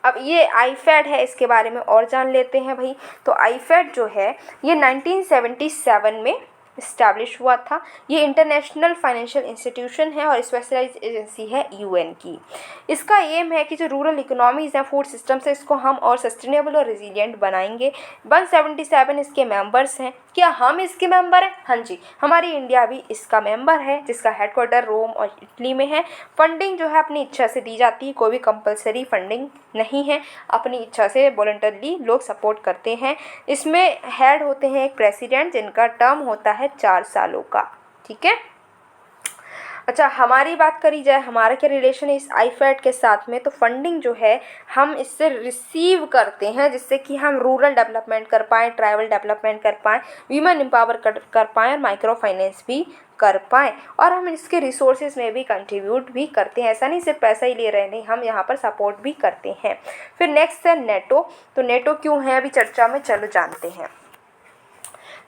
अब ये आईफेड है, इसके बारे में और जान लेते हैं भाई। तो आईफेड जो है ये 1977 में इस्टेब्लिश हुआ था। ये इंटरनेशनल फाइनेंशियल इंस्टीट्यूशन है और स्पेशलाइज्ड एजेंसी है यूएन की। इसका एम है कि जो रूरल इकोनॉमीज़ हैं फूड सिस्टम से इसको हम और सस्टेनेबल और रिजिलियंट बनाएंगे। 177 इसके मेंबर्स हैं। क्या हम इसके मेंबर हैं? हाँ जी, हमारी इंडिया भी इसका मेंबर है, जिसका हेडक्वार्टर रोम और इटली में है। फंडिंग जो है अपनी इच्छा से दी जाती है, कोई भी कंपलसरी फंडिंग नहीं है, अपनी इच्छा से वॉलंटरली लोग सपोर्ट करते हैं। इसमें हेड होते हैं एक प्रेसिडेंट जिनका टर्म होता है 4 सालों का। ठीक है। अच्छा, हमारी बात करी जाए, हमारा क्या रिलेशन है इस आईफेड के साथ में, तो फंडिंग जो है हम इससे रिसीव करते हैं जिससे कि हम रूरल डेवलपमेंट कर पाएँ, ट्राइबल डेवलपमेंट कर पाएँ, वीमेन एम्पावर कर पाएँ और माइक्रो फाइनेंस भी कर पाएँ, और हम इसके रिसोर्सेज में भी कंट्रीब्यूट भी करते हैं। ऐसा नहीं सिर्फ पैसा ही ले रहे नहीं, हम यहाँ पर सपोर्ट भी करते हैं। फिर नेक्स्ट है नेटो। तो नेटो क्यों है अभी चर्चा में, चलो जानते हैं।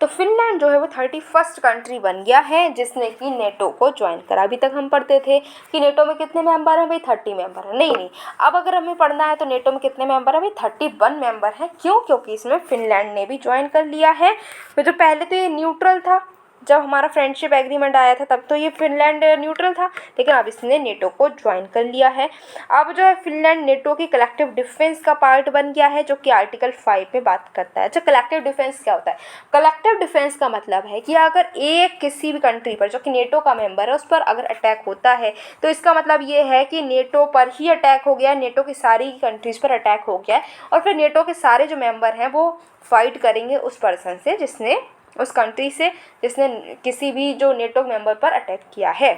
तो फिनलैंड जो है वो 31st कंट्री बन गया है जिसने कि नेटो को ज्वाइन करा। अभी तक हम पढ़ते थे कि नेटो में कितने मेंबर हैं भाई, 30 मेंबर हैं। नहीं, अब अगर हमें पढ़ना है तो नेटो में कितने मेंबर हैं भाई, 31 मेंबर हैं। क्यों? क्योंकि इसमें फिनलैंड ने भी ज्वाइन कर लिया है। तो जो पहले तो ये न्यूट्रल था, जब हमारा फ्रेंडशिप एग्रीमेंट आया था तब तो ये फिनलैंड न्यूट्रल था, लेकिन अब इसने नेटो को ज्वाइन कर लिया है। अब जो है फिनलैंड नेटो की कलेक्टिव डिफेंस का पार्ट बन गया है, जो कि आर्टिकल 5 में बात करता है। अच्छा, कलेक्टिव डिफेंस क्या होता है? कलेक्टिव डिफेंस का मतलब है कि अगर एक किसी भी कंट्री पर जो कि नेटो का मेंबर है उस पर अगर अटैक होता है तो इसका मतलब ये है कि नेटो पर ही अटैक हो गया, नेटो की सारी कंट्रीज़ पर अटैक हो गया है, और फिर नेटो के सारे जो मेंबर हैं वो फाइट करेंगे उस पर्सन से, जिसने उस कंट्री से जिसने किसी भी जो नेटो मेंबर पर अटैक किया है।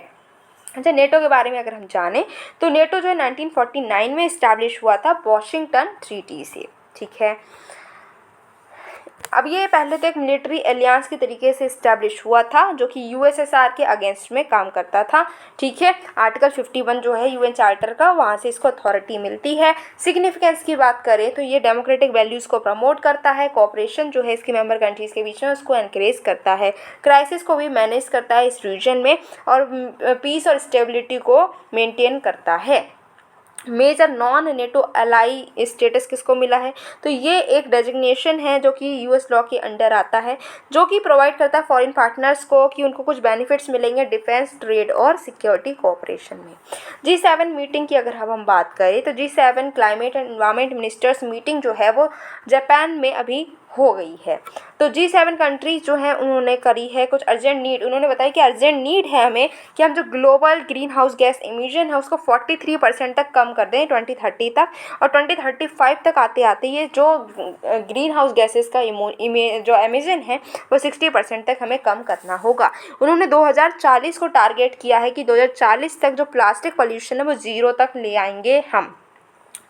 अच्छा, नेटो के बारे में अगर हम जानें तो नेटो जो है 1949 में इस्टेब्लिश हुआ था वॉशिंगटन ट्रीटी से। ठीक है। अब ये पहले तो एक मिलिट्री एलियंस के तरीके से इस्टेब्लिश हुआ था जो कि यूएसएसआर के अगेंस्ट में काम करता था। ठीक है। आर्टिकल 51 जो है यूएन चार्टर का, वहाँ से इसको अथॉरिटी मिलती है। सिग्निफिकेंस की बात करें तो ये डेमोक्रेटिक वैल्यूज़ को प्रमोट करता है, कोऑपरेशन जो है इसके मेंबर कंट्रीज़ के बीच में उसको एनकरेज करता है, क्राइसिस को भी मैनेज करता है इस रीजन में, और पीस और स्टेबिलिटी को मेंटेन करता है। Major non NATO ally status किसको मिला है? तो ये एक डेजिग्नेशन है जो कि यूएस लॉ के अंडर आता है, जो कि प्रोवाइड करता है फॉरेन पार्टनर्स को कि उनको कुछ बेनिफिट्स मिलेंगे डिफेंस, ट्रेड और सिक्योरिटी कोऑपरेशन में। G7 मीटिंग की अगर हम बात करें तो G7 climate and environment ministers meeting जो है वो जापान में अभी हो गई है। तो G7 कंट्रीज जो हैं उन्होंने करी है कुछ अर्जेंट नीड, उन्होंने बताया कि अर्जेंट नीड है हमें कि हम जो global green house gas emission है उसको 43% तक कम कर दें 2030 तक, और 2035 तक आते आते ये जो ग्रीन हाउस गैसेस का जो एमिशन है वो 60% तक हमें कम करना होगा। उन्होंने 2040 को टारगेट किया है कि 2040 तक जो प्लास्टिक पोल्यूशन है वो 0 तक ले आएंगे हम।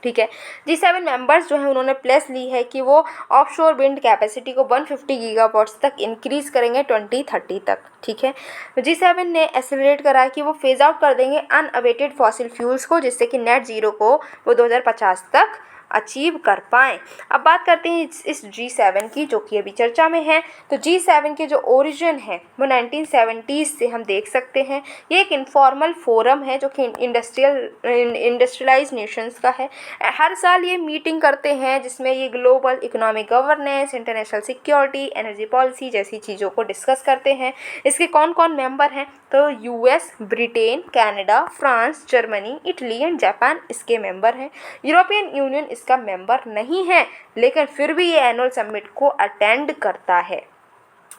ठीक है। G7 मेंबर्स जो हैं उन्होंने प्लेस ली है कि वो ऑफशोर विंड कैपेसिटी को 150 गीगावाट्स तक इंक्रीज़ करेंगे 2030 तक। ठीक है। G7 ने एक्सेलरेट करा है कि वो फेज आउट कर देंगे अनअबेटेड फॉसिल फ्यूल्स को, जिससे कि नेट ज़ीरो को वो 2050 तक अचीव कर पाएँ। अब बात करते हैं इस G7 की जो कि अभी चर्चा में है। तो G7 के जो ओरिजिन है वो 1970s से हम देख सकते हैं। ये एक इनफॉर्मल फोरम है जो कि इंडस्ट्रियलाइज नेशंस का है। हर साल ये मीटिंग करते हैं जिसमें ये global economic governance, international security, energy policy जैसी चीज़ों को डिस्कस करते हैं। इसके कौन कौन मेंबर हैं? तो US, Britain, Canada, France, Germany, Italy and Japan इसके मेंबर हैं। यूरोपियन यूनियन इसका मेंबर नहीं है, लेकिन फिर भी ये एनुअल समिट को अटेंड करता है।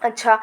अच्छा,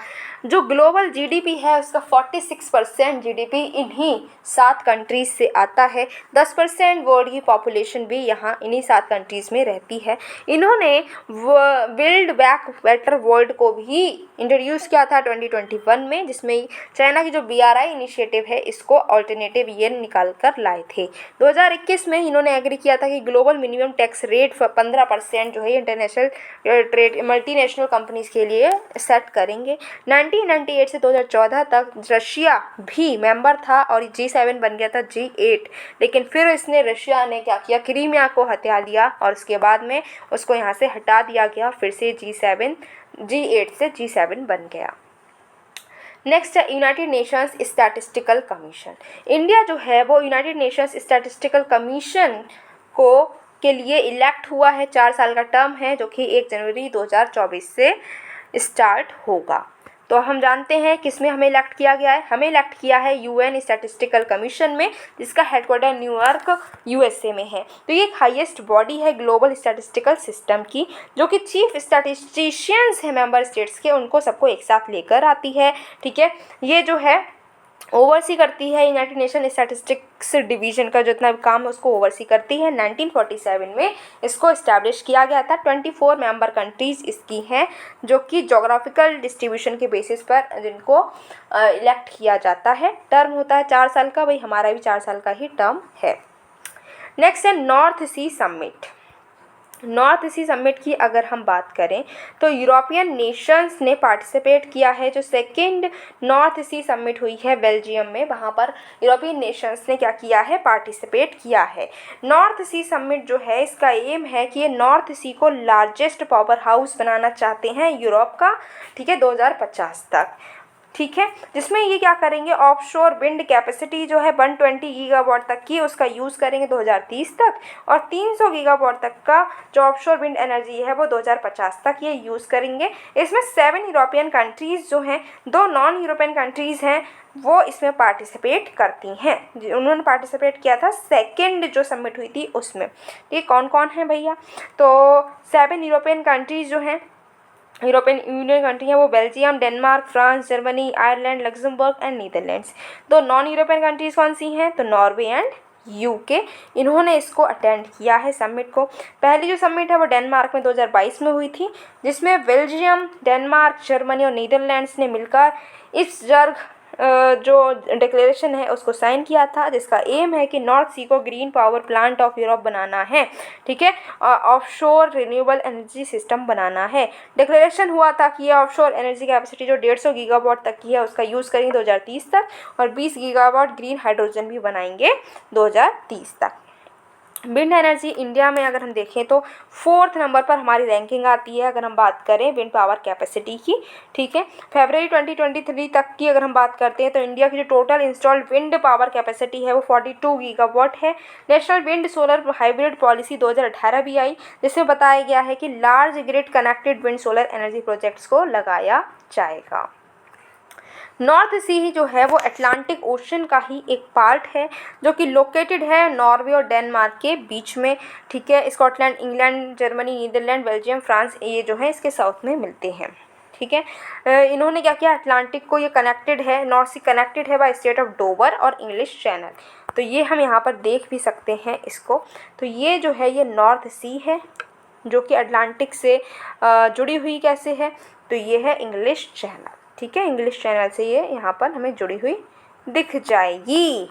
जो ग्लोबल जीडीपी है उसका 46% जीडीपी इन्हीं 7 कंट्रीज़ से आता है। 10% वर्ल्ड की पॉपुलेशन भी यहाँ इन्हीं 7 कंट्रीज़ में रहती है। इन्होंने बिल्ड बैक बेटर वर्ल्ड को भी इंट्रोड्यूस किया था 2021 में, जिसमें चाइना की जो BRI इनिशिएटिव है इसको ऑल्टरनेटिव ईयर निकाल कर लाए थे। 2021 में इन्होंने एग्री किया था कि ग्लोबल मिनिमम टैक्स रेट 15% जो है इंटरनेशनल ट्रेड मल्टीनेशनल कंपनीज के लिए सेट करेंगे। 1998 से 2014 तक रशिया भी मेंबर था और G7 बन गया था G8, लेकिन फिर इसने रशिया ने क्या किया, क्रीमिया को हथिया लिया और उसके बाद में उसको यहाँ से हटा दिया गया, फिर से G8 से G7 बन गया। नेक्स्ट है United Nations statistical commission. India जो है वो यूनाइटेड नेशंस स्टैटिस्टिकल कमीशन को के लिए इलेक्ट हुआ है। 4 साल का टर्म है जो कि 1 जनवरी 2024 से स्टार्ट होगा। तो हम जानते हैं किसमें हमें इलेक्ट किया गया है। हमें इलेक्ट किया है UN स्टैटिस्टिकल कमीशन में, जिसका हेडक्वार्टर न्यूयॉर्क USA में है। तो ये एक हाईएस्ट बॉडी है ग्लोबल स्टैटिस्टिकल सिस्टम की, जो कि चीफ स्टैटिस्टिशियंस है मेंबर स्टेट्स के, उनको सबको एक साथ लेकर आती है। ठीक है, ये जो है ओवरसी करती है यूनाइटेड नेशन स्टैटिस्टिक्स डिवीजन का जितना भी काम है उसको ओवरसी करती है। 1947 में इसको इस्टेब्लिश किया गया था। 24 मेंबर कंट्रीज़ इसकी हैं, जो कि जोग्राफिकल डिस्ट्रीब्यूशन के बेसिस पर जिनको इलेक्ट किया जाता है। टर्म होता है 4 साल का, भाई हमारा भी 4 साल का ही टर्म है। नेक्स्ट है North Sea summit. North Sea summit की अगर हम बात करें तो यूरोपियन नेशंस ने पार्टिसिपेट किया है। जो सेकेंड नॉर्थ सी समिट हुई है बेल्जियम में, वहाँ पर यूरोपियन नेशंस ने क्या किया है, पार्टिसिपेट किया है। नॉर्थ सी समिट जो है इसका एम है कि ये नॉर्थ सी को लार्जेस्ट पावर हाउस बनाना चाहते हैं यूरोप का, ठीक है, 2050 तक। ठीक है, जिसमें ये क्या करेंगे, ऑफशोर विंड कैपेसिटी जो है 120 गीगावाट तक की उसका यूज़ करेंगे 2030 तक, और 300 गीगावाट तक का जो ऑफशोर विंड एनर्जी है वो 2050 तक ये यूज़ करेंगे। इसमें 7 यूरोपियन कंट्रीज़ जो हैं, 2 नॉन यूरोपियन कंट्रीज़ हैं, वो इसमें पार्टिसिपेट करती हैं। उन्होंने पार्टिसिपेट किया था सेकेंड जो समिट हुई थी उसमें। ये कौन कौन है भैया, तो 7 यूरोपियन कंट्रीज़ जो हैं, यूरोपियन यूनियन कंट्री है वो Belgium, Denmark, France, Germany, Ireland, Luxembourg and Netherlands. तो नॉन यूरोपियन कंट्रीज़ कौन सी हैं, तो नॉर्वे एंड UK। इन्होंने इसको अटेंड किया है समिट को। पहली जो समिट है वो डेनमार्क में 2022 में हुई थी, जिसमें बेल्जियम, डेनमार्क, जर्मनी और नीदरलैंड्स ने मिलकर इस जो डिक्लेरेशन है उसको साइन किया था, जिसका एम है कि नॉर्थ सी को green power plant of Europe बनाना है। ठीक है, ऑफशोर रिन्यूएबल एनर्जी सिस्टम बनाना है। डिक्लेरेशन हुआ था कि ये ऑफशोर एनर्जी कैपेसिटी जो 150 गीगावाट तक की है उसका यूज़ करेंगे 2030 तक, और 20 गीगावाट ग्रीन हाइड्रोजन भी बनाएंगे 2030 तक। विंड एनर्जी इंडिया में अगर हम देखें तो 4th नंबर पर हमारी रैंकिंग आती है अगर हम बात करें विंड पावर कैपेसिटी की। ठीक है, फरवरी 2023 तक की अगर हम बात करते हैं तो इंडिया की जो total installed wind power capacity है वो 42 गीगावाट है। National wind solar hybrid policy 2018 भी आई, जिसमें बताया गया है कि large grid connected wind solar energy projects को लगाया जाएगा। नॉर्थ सी ही जो है वो अटलांटिक ओशन का ही एक पार्ट है, जो कि लोकेटेड है नॉर्वे और डेनमार्क के बीच में। ठीक है, Scotland, England, Germany, Netherland, Belgium, France ये जो है इसके साउथ में मिलते हैं। ठीक है, इन्होंने क्या किया, अटलांटिक को ये कनेक्टेड है, नॉर्थ सी कनेक्टेड है बाय स्टेट ऑफ डोवर और इंग्लिश चैनल। तो ये हम यहाँ पर देख भी सकते हैं इसको। तो ये जो है ये नॉर्थ सी है जो कि अटलांटिक से जुड़ी हुई कैसे है, तो ये है इंग्लिश चैनल। ठीक है, इंग्लिश चैनल से ये यहाँ पर हमें जुड़ी हुई दिख जाएगी।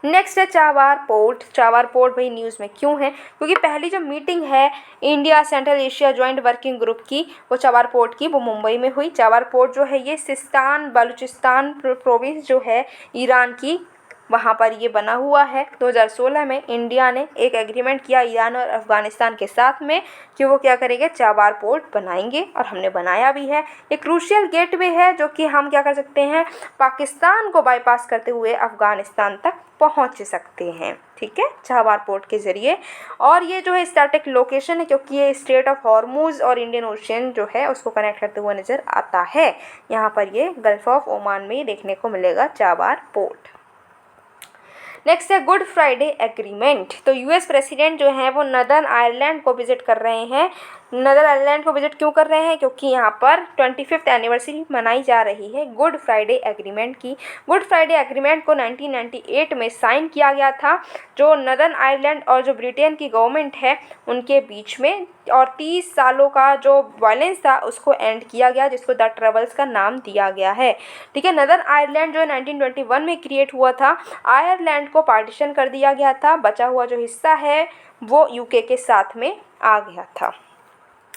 नेक्स्ट है चाबार पोर्ट। चाबार पोर्ट भाई न्यूज़ में क्यों है, क्योंकि पहली जो मीटिंग है India central Asia joint working group की वो चाबार पोर्ट की वो मुंबई में हुई। चाबार पोर्ट जो है ये सिस्तान बलूचिस्तान प्रोविंस जो है ईरान की, वहाँ पर ये बना हुआ है। 2016 में इंडिया ने एक एग्रीमेंट किया ईरान और अफ़गानिस्तान के साथ में कि वो क्या करेंगे, चाबार पोर्ट बनाएंगे, और हमने बनाया भी है। एक क्रूशियल गेटवे है जो कि हम क्या कर सकते हैं, पाकिस्तान को बाईपास करते हुए अफ़गानिस्तान तक पहुंच सकते हैं। ठीक है, चाबार पोर्ट के ज़रिए। और ये जो है स्ट्रैटेजिक लोकेशन है क्योंकि ये स्ट्रेट ऑफ हॉर्मुज और इंडियन ओशियन जो है उसको कनेक्ट करते हुए नज़र आता है। यहाँ पर ये गल्फ ऑफ ओमान में देखने को मिलेगा चाबार पोर्ट। नेक्स्ट है गुड फ्राइडे एग्रीमेंट। तो US प्रेसिडेंट जो है वो नदर्न आयरलैंड को विजिट कर रहे हैं नेदरलैंड को विजिट क्यों कर रहे हैं? क्योंकि यहाँ पर 25th एनिवर्सरी मनाई जा रही है गुड फ्राइडे एग्रीमेंट की। गुड फ्राइडे एग्रीमेंट को 1998 में साइन किया गया था, जो नदर्न आयरलैंड और जो ब्रिटेन की गवर्नमेंट है उनके बीच में, और 30 सालों का जो वायलेंस था उसको एंड किया गया, जिसको द ट्रबल्स का नाम दिया गया है। ठीक है, नदर्न आयरलैंड जो 1921 में क्रिएट हुआ था, आयरलैंड को पार्टीशन कर दिया गया था, बचा हुआ जो हिस्सा है वो यूके के साथ में आ गया था।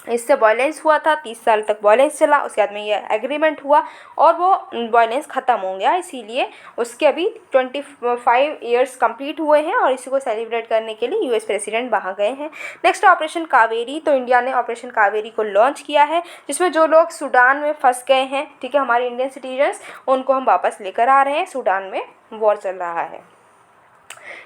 इससे वायलेंस हुआ था, 30 साल तक वायलेंस चला, उसके बाद में ये एग्रीमेंट हुआ और वो वायलेंस ख़त्म हो गया, इसीलिए उसके अभी 25 ईयर्स कंप्लीट हुए हैं और इसी को सेलिब्रेट करने के लिए यूएस प्रेसिडेंट वहाँ गए हैं। नेक्स्ट ऑपरेशन कावेरी, तो इंडिया ने ऑपरेशन कावेरी को लॉन्च किया है, जिसमें जो लोग सूडान में फंस गए हैं, ठीक है, हमारे इंडियन सिटीजन्स, उनको हम वापस लेकर आ रहे हैं। सूडान में वॉर चल रहा है।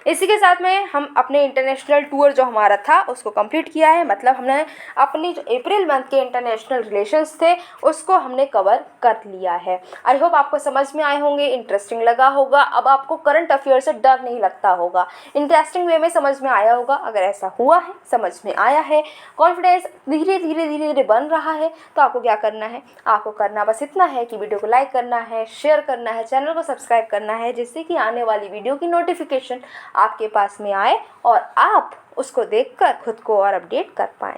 इसी के साथ में हम अपने इंटरनेशनल टूर जो हमारा था उसको कंप्लीट किया है, मतलब हमने अपनी जो अप्रैल मंथ के इंटरनेशनल रिलेशंस थे उसको हमने कवर कर लिया है। आई होप आपको समझ में आए होंगे, इंटरेस्टिंग लगा होगा, अब आपको करंट अफेयर से डर नहीं लगता होगा, इंटरेस्टिंग वे में समझ में आया होगा। अगर ऐसा हुआ है, समझ में आया है, कॉन्फिडेंस धीरे धीरे बन रहा है, तो आपको क्या करना है? आपको करना बस इतना है कि वीडियो को लाइक करना है, शेयर करना है, चैनल को सब्सक्राइब करना है, जिससे कि आने वाली वीडियो की नोटिफिकेशन आपके पास में आए और आप उसको देखकर खुद को और अपडेट कर पाएँ।